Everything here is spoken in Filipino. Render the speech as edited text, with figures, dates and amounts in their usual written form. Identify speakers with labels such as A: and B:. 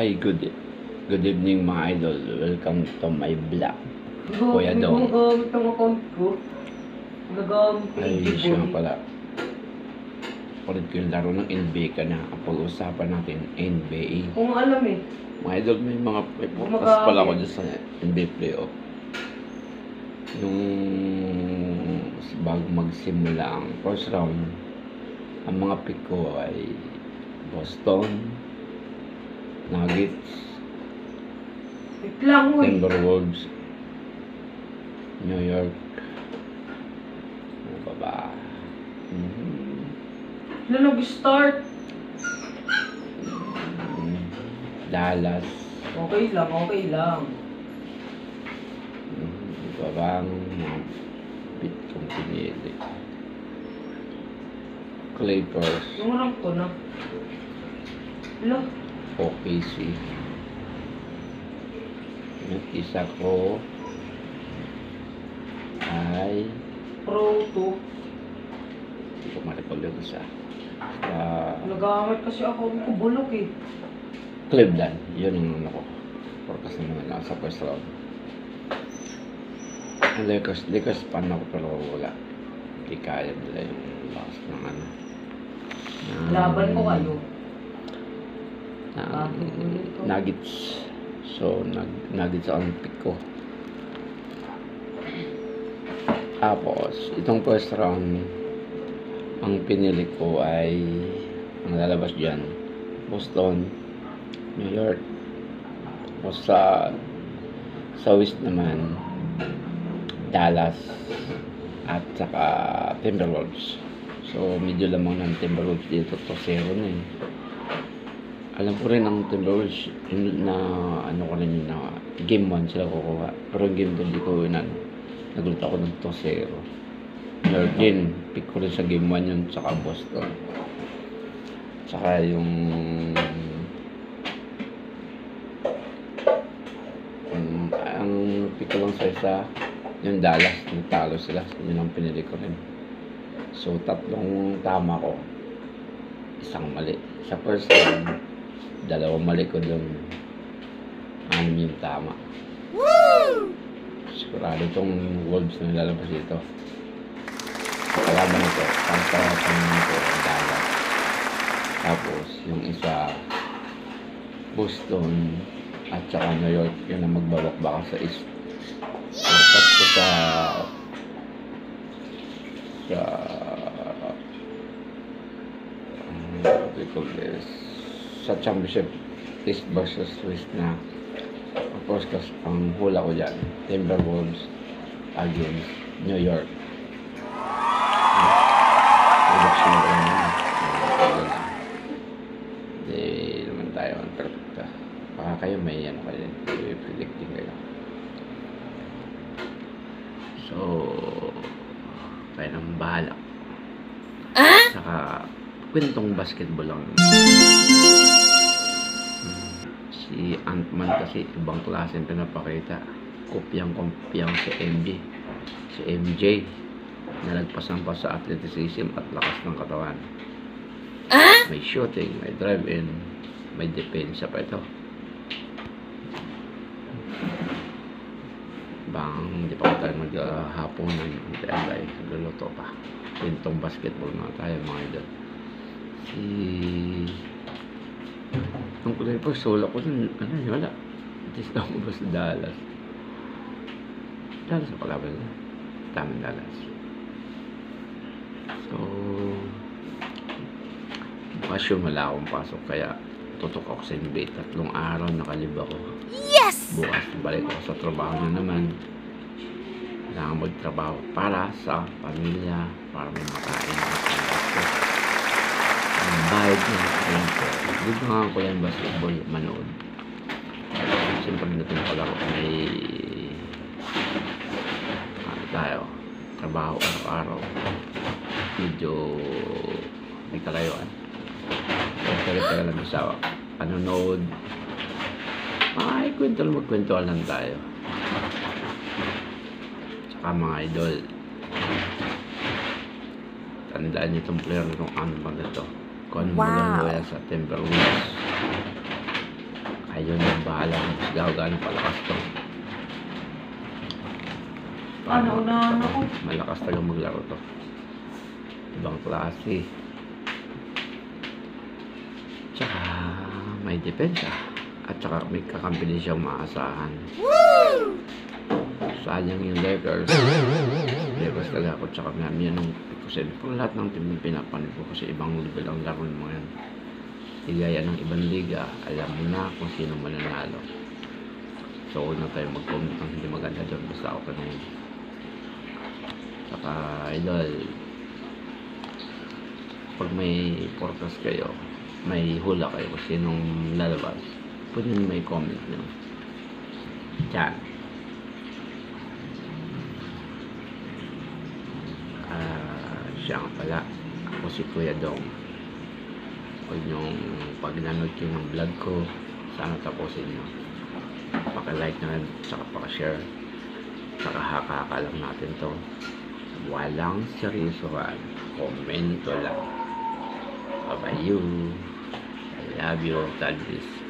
A: Hi, good evening mga idol. Welcome to my vlog. Kuya Dong.
B: Gagamit ang account ko. Gagamit ang
A: Ay,
B: Igibon.
A: siya pala. Ulit ko yung laro ng NBA ka na. Ang pag-uusapan natin, NBA.
B: Kung alam eh.
A: Mga idol, may podcast pala ako dyan sa NBA playoff. Yung bago magsimula ang first round, ang mga pick ko ay Boston, Nuggets,
B: Wait lang mo eh.
A: Timberwolves, New York, ano ba ba?
B: Na nag-start.
A: Dallas,
B: Okay lang, okay lang.
A: ano ba bang mga bit kong pinili? Clippers,
B: Yung rank ko na. Wala.
A: OKC. Yung isa ko ay
B: Pro 2.
A: hindi ko maripag yung isa. Sa
B: Nagamit kasi account ko bulok eh.
A: Cleveland. Yun ang ano ko. Forecast naman lang sa first round. Ang Lakers pan ako pero wala. Hindi kaya nila yung lakas ng ano.
B: Laban ko kayo.
A: Nuggets. So, Nuggets ang pick ko. Tapos, itong first round, ang pinili ko ay, ang lalabas dyan, Boston, New York. O sa West naman, Dallas, at saka Timberwolves. So, medyo lamang ng Timberwolves dito to 0 na eh. Alam ko rin ang Timberwolves na ano ko rin yun na game 1 sila kukuha. Pero yung game 2 hindi ko yun nagulat ako ng 2-0. New York din, pick ko rin sa game 1 yun saka Boston. Saka yung ang pick ko lang sa isa yung Dallas, nagtalo sila. Yun ang pinili ko rin. So, tatlong tama ko. Isang mali. Sa first round, dalawang mali ko doon. 6 yung tama. Woo! Sigurado itong Wolves na lalabas dito. Kalaban ito. Pang-saratan nito ang Dallas. Tapos, yung isa, Boston at saka New York, yun ang magbabakbaka sa East. Tapos ko sa sa championship East versus West na of course ang hula ko dyan Timberwolves against New York. Hindi naman tayo ang perfecta. Baka kayo may ano kayo predicting kayo. So tayo nang bahala. Saka kwentong basketball lang. Si Ant-Man kasi ibang klase yung pinapakita. Kopyang si MJ nalagpasan pa sa athleticism at lakas ng katawan. May shooting, may drive-in, may depensa pa ito. Hindi pa tayo maghapon ng antay-antay, luluto pa. Kwentong basketball na tayo mga idol. Ang kulay po, solo ko dun, wala. Itis na ako ba sa Dallas? Dallas ang kalaban na. Tamang Dallas. So, bukas wala akong pasok, kaya tutok ako sa NBA. 3 araw nakalib ako.
C: Yes!
A: Bukas, balik ako sa trabaho na naman. Kailangan magtrabaho para sa pamilya, para may makain ang bayad ng rento. Dito nga ko yan basketball manood. Siyempre natin palaro may tayo trabaho araw-araw. Medyo may kalayuan. Tagal-tagal lang isawa. Panonood. Ay, magkwentuhan lang tayo. Tsaka mga idol. Tandaan niyo itong player nitong Ant-Man nito. Kung ano magagawa sa Timberwolves. Ayun ang bahala kung gaano palakas to.
B: Ano, unahan ako?
A: Malakas talaga maglaro to. Ibang klase. Tsaka may depensa. At saka may kakampi din siyang maasahan. Sayang yung Lakers. Lakers talaga ako. Tsaka yan ang kasi kung lahat ng team na pinapanood ko kasi ibang level ang laro ng mga yan. Ligaya ng ibang liga, alam mo na kung sino mananalo. So, huwag na tayo mag-comment ng hindi maganda doon. Basta ako tanong. Saka, idol, pag may forecast kayo, may hula kayo kung sinong lalabas, pwede nyo may comment nyo. Diyan. Siya nga pala. Ako si Kuya Dong. Huwag nyong pag nanood kayo ng vlog ko, sana tapusin nyo. Paka-like na rin, saka paka-share. Saka haka-haka lang natin to. Walang seryosohan. Komento lang. Bye-bye you. I love you. God bless.